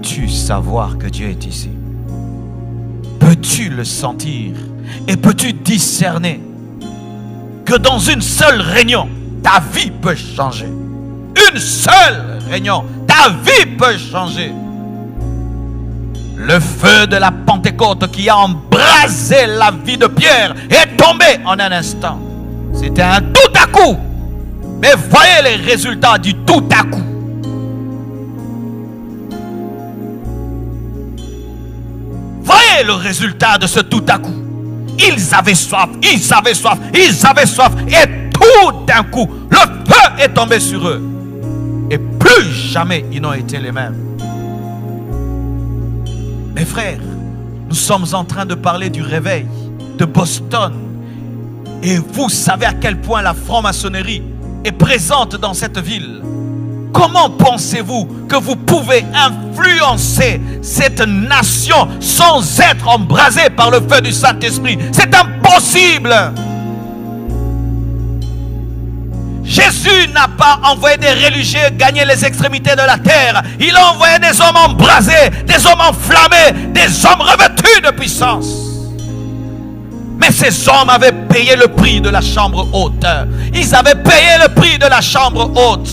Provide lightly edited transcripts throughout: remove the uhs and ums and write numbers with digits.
peux-tu savoir que Dieu est ici? Peux-tu le sentir? Et peux-tu discerner que dans une seule réunion, ta vie peut changer? Une seule réunion, ta vie peut changer. Le feu de la Pentecôte qui a embrasé la vie de Pierre est tombé en un instant. C'était un tout à coup. Mais voyez les résultats du tout à coup. Voyez le résultat de ce tout à coup. Ils avaient soif, ils avaient soif, ils avaient soif. Et tout d'un coup, le feu est tombé sur eux. Et plus jamais ils n'ont été les mêmes. Mes frères, nous sommes en train de parler du réveil de Boston. Et vous savez à quel point la franc-maçonnerie est présente dans cette ville. Comment pensez-vous que vous pouvez influencer cette nation sans être embrasé par le feu du Saint-Esprit? C'est impossible. Jésus n'a pas envoyé des religieux gagner les extrémités de la terre. Il a envoyé des hommes embrasés, des hommes enflammés, des hommes revêtus de puissance. Mais ces hommes avaient payé le prix de la chambre haute. Ils avaient payé le prix de la chambre haute.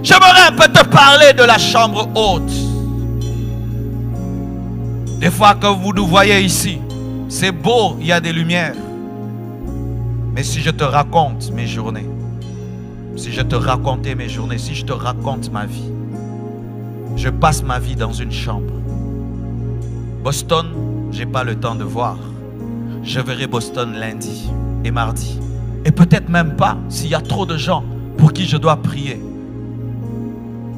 J'aimerais un peu te parler de la chambre haute. Des fois que vous nous voyez ici, c'est beau, il y a des lumières. Mais si je te raconte mes journées, si je te racontais mes journées, si je te raconte ma vie, je passe ma vie dans une chambre. Boston, je n'ai pas le temps de voir. Je verrai Boston lundi et mardi. Et peut-être même pas s'il y a trop de gens pour qui je dois prier.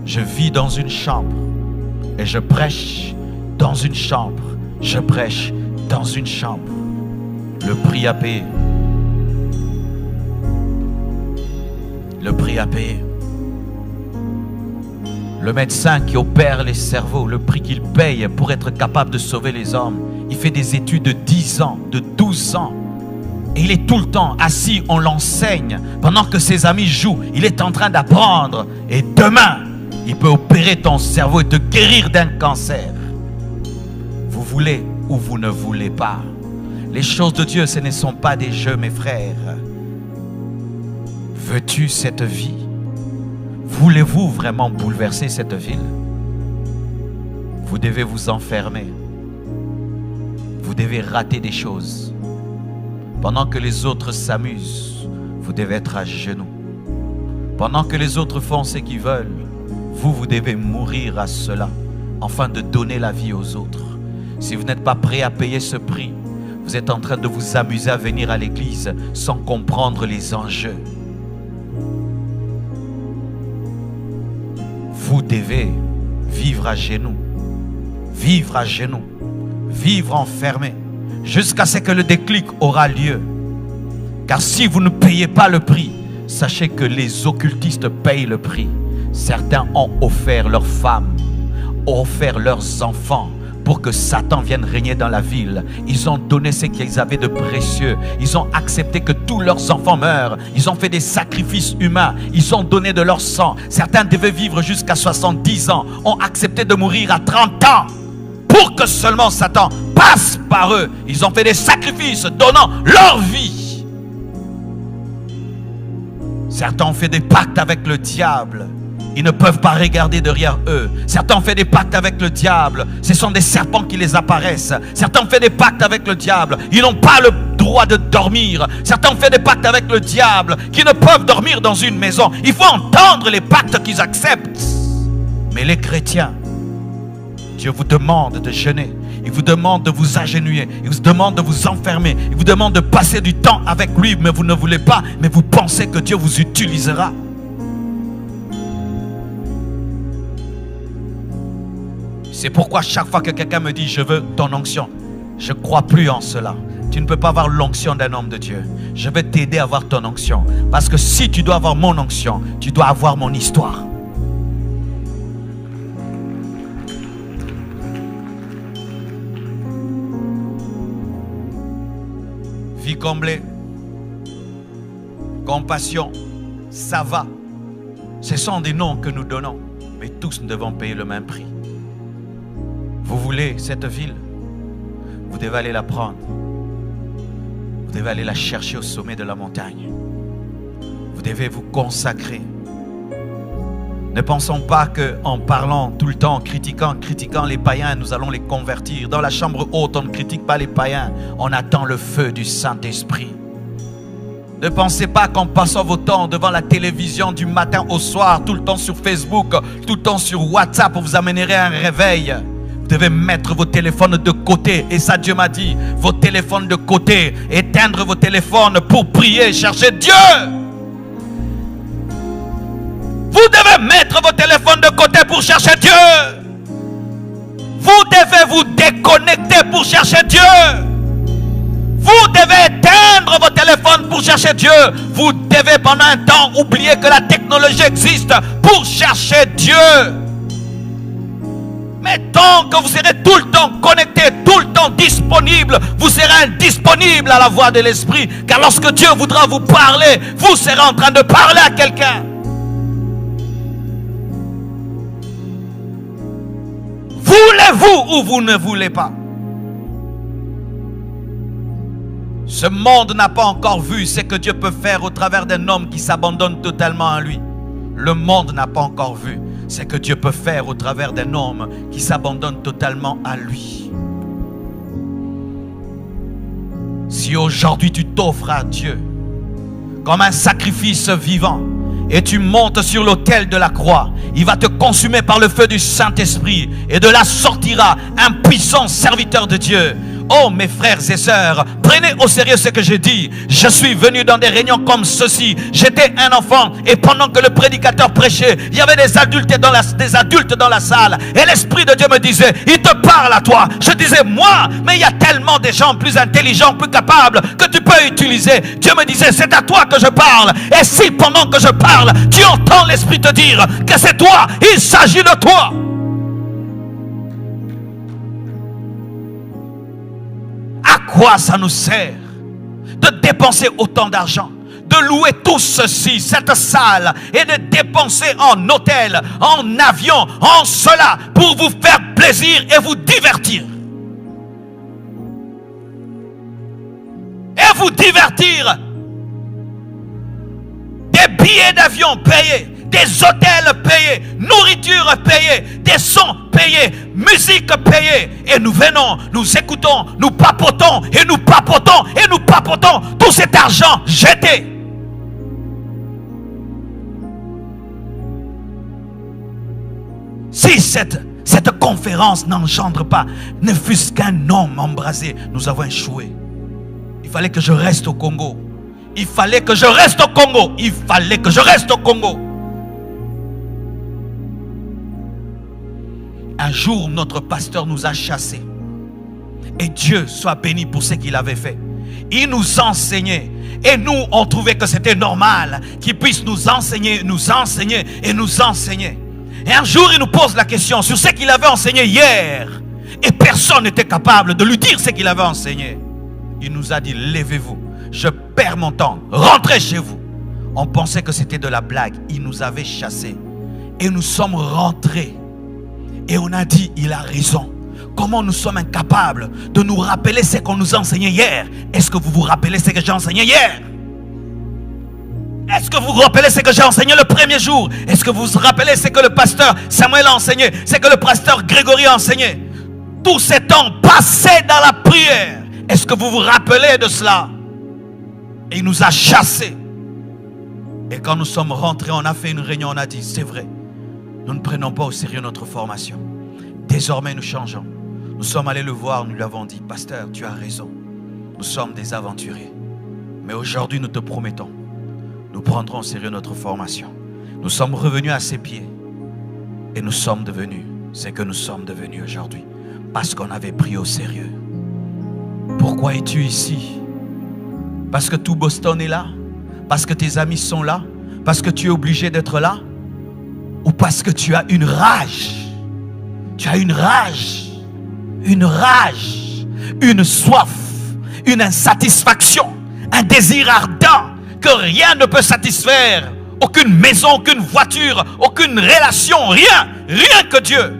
Je vis dans une chambre et je prêche dans une chambre. Je prêche dans une chambre. Le prix à payer. Le prix à payer. Le médecin qui opère les cerveaux, le prix qu'il paye pour être capable de sauver les hommes. Il fait des études de 10 ans, de 12 ans. Et il est tout le temps assis, on l'enseigne. Pendant que ses amis jouent, il est en train d'apprendre. Et demain, il peut opérer ton cerveau et te guérir d'un cancer. Vous voulez ou vous ne voulez pas. Les choses de Dieu, ce ne sont pas des jeux, mes frères. Veux-tu cette vie? Voulez-vous vraiment bouleverser cette ville? Vous devez vous enfermer. Vous devez rater des choses. Pendant que les autres s'amusent, vous devez être à genoux. Pendant que les autres font ce qu'ils veulent, vous devez mourir à cela, afin de donner la vie aux autres. Si vous n'êtes pas prêt à payer ce prix, vous êtes en train de vous amuser à venir à l'église sans comprendre les enjeux. Vous devez vivre à genoux, vivre à genoux, vivre enfermé, jusqu'à ce que le déclic aura lieu. Car si vous ne payez pas le prix, sachez que les occultistes payent le prix. Certains ont offert leurs femmes, ont offert leurs enfants pour que Satan vienne régner dans la ville. Ils ont donné ce qu'ils avaient de précieux. Ils ont accepté que tous leurs enfants meurent. Ils ont fait des sacrifices humains. Ils ont donné de leur sang. Certains devaient vivre jusqu'à 70 ans. Ont accepté de mourir à 30 ans pour que seulement Satan passe par eux. Ils ont fait des sacrifices donnant leur vie. Certains ont fait des pactes avec le diable. Ils ne peuvent pas regarder derrière eux. Certains ont fait des pactes avec le diable. Ce sont des serpents qui les apparaissent. Certains ont fait des pactes avec le diable. Ils n'ont pas le droit de dormir. Certains ont fait des pactes avec le diable qui ne peuvent dormir dans une maison. Il faut entendre les pactes qu'ils acceptent. Mais les chrétiens, Dieu vous demande de jeûner. Il vous demande de vous agenouiller. Il vous demande de vous enfermer. Il vous demande de passer du temps avec lui. Mais vous ne voulez pas. Mais vous pensez que Dieu vous utilisera. C'est pourquoi chaque fois que quelqu'un me dit « Je veux ton onction », je ne crois plus en cela. Tu ne peux pas avoir l'onction d'un homme de Dieu. Je vais t'aider à avoir ton onction. Parce que si tu dois avoir mon onction, tu dois avoir mon histoire. Vie comblée, compassion, ça va. Ce sont des noms que nous donnons. Mais tous nous devons payer le même prix. Vous voulez cette ville? Vous devez aller la prendre. Vous devez aller la chercher au sommet de la montagne. Vous devez vous consacrer. Ne pensons pas qu'en parlant tout le temps, en critiquant les païens, nous allons les convertir. Dans la chambre haute, on ne critique pas les païens. On attend le feu du Saint-Esprit. Ne pensez pas qu'en passant vos temps devant la télévision du matin au soir, tout le temps sur Facebook, tout le temps sur WhatsApp, vous amènerez un réveil. Vous devez mettre vos téléphones de côté. Et ça, Dieu m'a dit, vos téléphones de côté. Éteindre vos téléphones pour prier, chercher Dieu. Vous devez mettre vos téléphones de côté pour chercher Dieu. Vous devez vous déconnecter pour chercher Dieu. Vous devez éteindre vos téléphones pour chercher Dieu. Vous devez pendant un temps oublier que la technologie existe pour chercher Dieu. Mais tant que vous serez tout le temps connecté, tout le temps disponible, vous serez indisponible à la voix de l'Esprit. Car lorsque Dieu voudra vous parler, vous serez en train de parler à quelqu'un. Voulez-vous ou vous ne voulez pas? Ce monde n'a pas encore vu ce que Dieu peut faire au travers d'un homme qui s'abandonne totalement à lui. Le monde n'a pas encore vu ce que Dieu peut faire au travers d'un homme qui s'abandonne totalement à lui. Si aujourd'hui tu t'offres à Dieu comme un sacrifice vivant et tu montes sur l'autel de la croix, il va te consumer par le feu du Saint-Esprit et de là sortira un puissant serviteur de Dieu. Oh mes frères et sœurs, prenez au sérieux ce que je dis. Je suis venu dans des réunions comme ceci. J'étais un enfant et pendant que le prédicateur prêchait, il y avait des adultes dans la salle. Et l'Esprit de Dieu me disait, il te parle à toi. Je disais, moi, mais il y a tellement de gens plus intelligents, plus capables que tu peux utiliser. Dieu me disait, c'est à toi que je parle. Et si pendant que je parle, tu entends l'Esprit te dire que c'est toi, il s'agit de toi. À quoi ça nous sert de dépenser autant d'argent, de louer tout ceci, cette salle, et de dépenser en hôtel, en avion, en cela, pour vous faire plaisir et vous divertir? Et vous divertir. Des billets d'avion payés, des hôtels payés, nourriture payée, des sons payés, musique payée. Et nous venons, nous écoutons, nous papotons, et nous papotons, et nous papotons tout cet argent jeté. Si cette conférence n'engendre pas, ne fût-ce qu'un homme embrasé, nous avons échoué. Il fallait que je reste au Congo. Il fallait que je reste au Congo. Il fallait que je reste au Congo. Un jour, notre pasteur nous a chassés. Et Dieu soit béni pour ce qu'il avait fait. Il nous enseignait. Et nous, on trouvait que c'était normal qu'il puisse nous enseigner et nous enseigner. Et un jour, il nous pose la question sur ce qu'il avait enseigné hier. Et personne n'était capable de lui dire ce qu'il avait enseigné. Il nous a dit, levez-vous, je perds mon temps, rentrez chez vous. On pensait que c'était de la blague. Il nous avait chassés. Et nous sommes rentrés. Et on a dit, il a raison. Comment nous sommes incapables de nous rappeler ce qu'on nous a enseigné hier? Est-ce que vous vous rappelez ce que j'ai enseigné hier? Est-ce que vous vous rappelez ce que j'ai enseigné le premier jour? Est-ce que vous vous rappelez ce que le pasteur Samuel a enseigné? Ce que le pasteur Grégory a enseigné? Tous ces temps passés dans la prière. Est-ce que vous vous rappelez de cela? Et il nous a chassés. Et quand nous sommes rentrés, on a fait une réunion, on a dit, c'est vrai, nous ne prenons pas au sérieux notre formation. Désormais, nous changeons. Nous sommes allés le voir, nous lui avons dit, pasteur, tu as raison. Nous sommes des aventuriers. Mais aujourd'hui, nous te promettons, nous prendrons au sérieux notre formation. Nous sommes revenus à ses pieds. Et nous sommes devenus ce que nous sommes devenus aujourd'hui. Parce qu'on avait pris au sérieux. Pourquoi es-tu ici? Parce que tout Boston est là? Parce que tes amis sont là? Parce que tu es obligé d'être là? Ou parce que tu as une rage? Tu as une rage, une soif, une insatisfaction, un désir ardent que rien ne peut satisfaire. Aucune maison, aucune voiture, aucune relation, rien que Dieu.